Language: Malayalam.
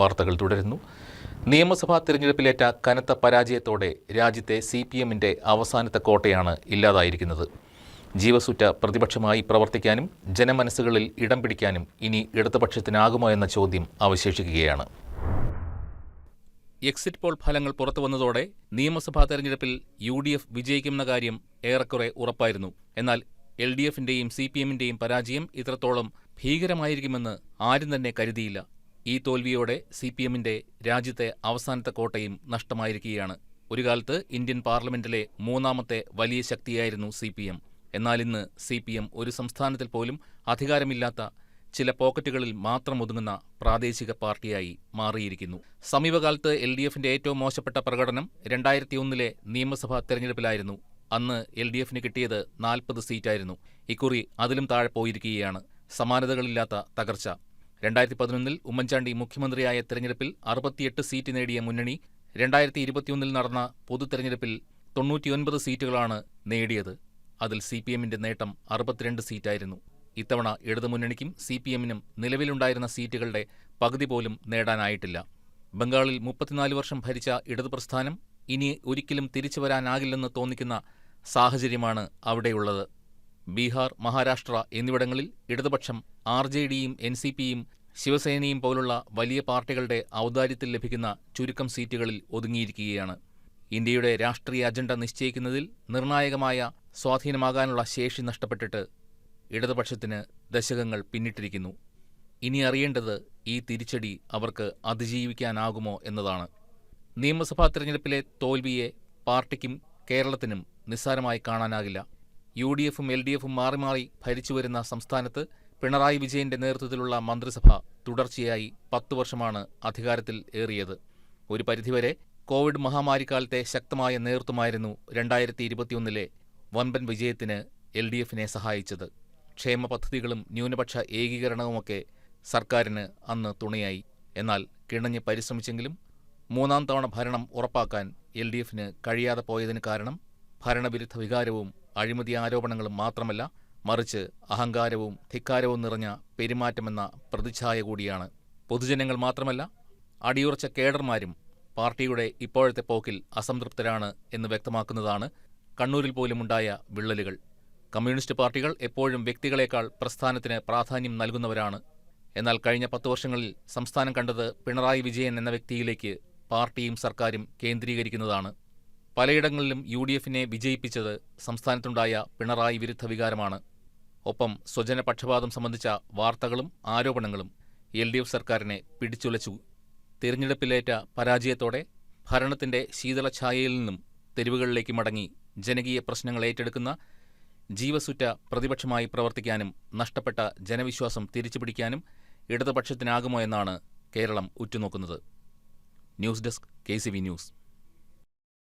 വാർത്തകൾ തുടരുന്നു. നിയമസഭാ തിരഞ്ഞെടുപ്പിലേറ്റ കനത്ത പരാജയത്തോടെ രാജ്യത്തെ CPM-ന്റെ അവസാനത്തെ കോട്ടയാണ് ഇല്ലാതായിരിക്കുന്നത്. ജീവസുറ്റ പ്രതിപക്ഷമായി പ്രവർത്തിക്കാനും ജനമനസ്സുകളിൽ ഇടം പിടിക്കാനും ഇനി ഇടതുപക്ഷത്തിനാകുമോ എന്ന ചോദ്യം അവശേഷിക്കുകയാണ്. എക്സിറ്റ് പോൾ ഫലങ്ങൾ പുറത്തുവന്നതോടെ നിയമസഭാ തെരഞ്ഞെടുപ്പിൽ UDF വിജയിക്കുമെന്ന കാര്യം ഏറെക്കുറെ ഉറപ്പായിരുന്നു. എന്നാൽ LDF-ന്റെയും CPM-ന്റെയും പരാജയം ഇത്രത്തോളം ഭീകരമായിരിക്കുമെന്ന് ആരും തന്നെ കരുതിയില്ല. ഈ തോൽവിയോടെ CPM-ന്റെ രാജ്യത്തെ അവസാനത്തെ കോട്ടയും നഷ്ടമായിരിക്കുകയാണ്. ഒരു കാലത്ത് ഇന്ത്യൻ പാർലമെന്റിലെ മൂന്നാമത്തെ വലിയ ശക്തിയായിരുന്നു CPM. എന്നാൽ ഇന്ന് CPM ഒരു സംസ്ഥാനത്തിൽ പോലും അധികാരമില്ലാത്ത ചില പോക്കറ്റുകളിൽ മാത്രം ഒതുങ്ങുന്ന പ്രാദേശിക പാർട്ടിയായി മാറിയിരിക്കുന്നു. സമീപകാലത്ത് LDF-ന്റെ ഏറ്റവും മോശപ്പെട്ട പ്രകടനം 2001 നിയമസഭാ തെരഞ്ഞെടുപ്പിലായിരുന്നു. അന്ന് LDF-ന് കിട്ടിയത് 40 സീറ്റായിരുന്നു. ഇക്കുറി അതിലും താഴെ പോയിരിക്കുകയാണ്. സമാനതകളില്ലാത്ത തകർച്ച. 2011 ഉമ്മൻചാണ്ടി മുഖ്യമന്ത്രിയായ തെരഞ്ഞെടുപ്പിൽ 68 സീറ്റ് നേടിയ മുന്നണി 2021 നടന്ന പൊതു തെരഞ്ഞെടുപ്പിൽ 99 സീറ്റുകളാണ് നേടിയത്. അതിൽ CPM-ന്റെ നേട്ടം 62 സീറ്റായിരുന്നു. ഇത്തവണ ഇടതുമുന്നണിക്കും CPM-നും നിലവിലുണ്ടായിരുന്ന സീറ്റുകളുടെ പകുതി പോലും നേടാനായിട്ടില്ല. ബംഗാളിൽ 34 വർഷം ഭരിച്ച ഇടതുപ്രസ്ഥാനം ഇനി ഒരിക്കലും തിരിച്ചു വരാനാകില്ലെന്ന് തോന്നിക്കുന്ന സാഹചര്യമാണ് അവിടെയുള്ളത്. ബീഹാർ, മഹാരാഷ്ട്ര എന്നിവിടങ്ങളിൽ ഇടതുപക്ഷം RJD-യും NCP-യും ശിവസേനയും പോലുള്ള വലിയ പാർട്ടികളുടെ ഔദാര്യത്തിൽ ലഭിക്കുന്ന ചുരുക്കം സീറ്റുകളിൽ ഒതുങ്ങിയിരിക്കുകയാണ്. ഇന്ത്യയുടെ രാഷ്ട്രീയ അജണ്ട നിശ്ചയിക്കുന്നതിൽ നിർണായകമായ സ്വാധീനമാകാനുള്ള ശേഷി നഷ്ടപ്പെട്ടിട്ട് ഇടതുപക്ഷത്തിന് ദശകങ്ങൾ പിന്നിട്ടിരിക്കുന്നു. ഇനി അറിയേണ്ടത് ഈ തിരിച്ചടി അവർക്ക് അതിജീവിക്കാനാകുമോ എന്നതാണ്. നിയമസഭാ തെരഞ്ഞെടുപ്പിലെ തോൽവിയെ പാർട്ടിക്കും കേരളത്തിനും നിസ്സാരമായി കാണാനാകില്ല. UDF-ഉം LDF-ഉം മാറി മാറി ഭരിച്ചുവരുന്ന സംസ്ഥാനത്ത് പിണറായി വിജയന്റെ നേതൃത്വത്തിലുള്ള മന്ത്രിസഭ തുടർച്ചയായി 10 വർഷമാണ് അധികാരത്തിൽ ഏറിയത്. ഒരു പരിധിവരെ കോവിഡ് മഹാമാരിക്കാലത്തെ ശക്തമായ നേതൃത്വമായിരുന്നു 2021 വൻപൻ വിജയത്തിന് LDF-നെ സഹായിച്ചത്. ക്ഷേമ പദ്ധതികളും ന്യൂനപക്ഷ ഏകീകരണവുമൊക്കെ സർക്കാരിന് അന്ന് തുണയായി. എന്നാൽ കിണഞ്ഞ് പരിശ്രമിച്ചെങ്കിലും മൂന്നാം തവണ ഭരണം ഉറപ്പാക്കാൻ LDF-ന് കഴിയാതെ പോയതിന് കാരണം ഭരണവിരുദ്ധ വികാരവും അഴിമതി ആരോപണങ്ങളും മാത്രമല്ല, മറിച്ച് അഹങ്കാരവും ധിക്കാരവും നിറഞ്ഞ പെരുമാറ്റമെന്ന പ്രതിച്ഛായ കൂടിയാണ്. പൊതുജനങ്ങൾ മാത്രമല്ല, അടിയുറച്ച കേഡർമാരും പാർട്ടിയുടെ ഇപ്പോഴത്തെ പോക്കിൽ അസംതൃപ്തരാണ് എന്ന് വ്യക്തമാക്കുന്നതാണ് കണ്ണൂരിൽ പോലുമുണ്ടായ വിള്ളലുകൾ. കമ്മ്യൂണിസ്റ്റ് പാർട്ടികൾ എപ്പോഴും വ്യക്തികളെക്കാൾ പ്രസ്ഥാനത്തിന് പ്രാധാന്യം നൽകുന്നവരാണ്. എന്നാൽ കഴിഞ്ഞ 10 വർഷങ്ങളിൽ സംസ്ഥാനം കണ്ടത് പിണറായി വിജയൻ എന്ന വ്യക്തിയിലേക്ക് പാർട്ടിയും സർക്കാരും കേന്ദ്രീകരിക്കുന്നതാണ്. പലയിടങ്ങളിലും UDF-നെ വിജയിപ്പിച്ചത് സംസ്ഥാനത്തുണ്ടായ പിണറായി വിരുദ്ധ വികാരമാണ്. ഒപ്പം സ്വജനപക്ഷപാതം സംബന്ധിച്ച വാർത്തകളും ആരോപണങ്ങളും LDF സർക്കാരിനെ പിടിച്ചുലച്ചു. തിരഞ്ഞെടുപ്പിലേറ്റ പരാജയത്തോടെ ഭരണത്തിന്റെ ശീതളഛായയിൽ നിന്നും തെരുവുകളിലേക്ക് മടങ്ങി ജനകീയ പ്രശ്നങ്ങൾ ഏറ്റെടുക്കുന്ന ജീവസുറ്റ പ്രതിപക്ഷമായി പ്രവർത്തിക്കാനും നഷ്ടപ്പെട്ട ജനവിശ്വാസം തിരിച്ചുപിടിക്കാനും ഇടതുപക്ഷത്തിനാകുമോ എന്നാണ് കേരളം ഉറ്റുനോക്കുന്നത്. News desk KCV news.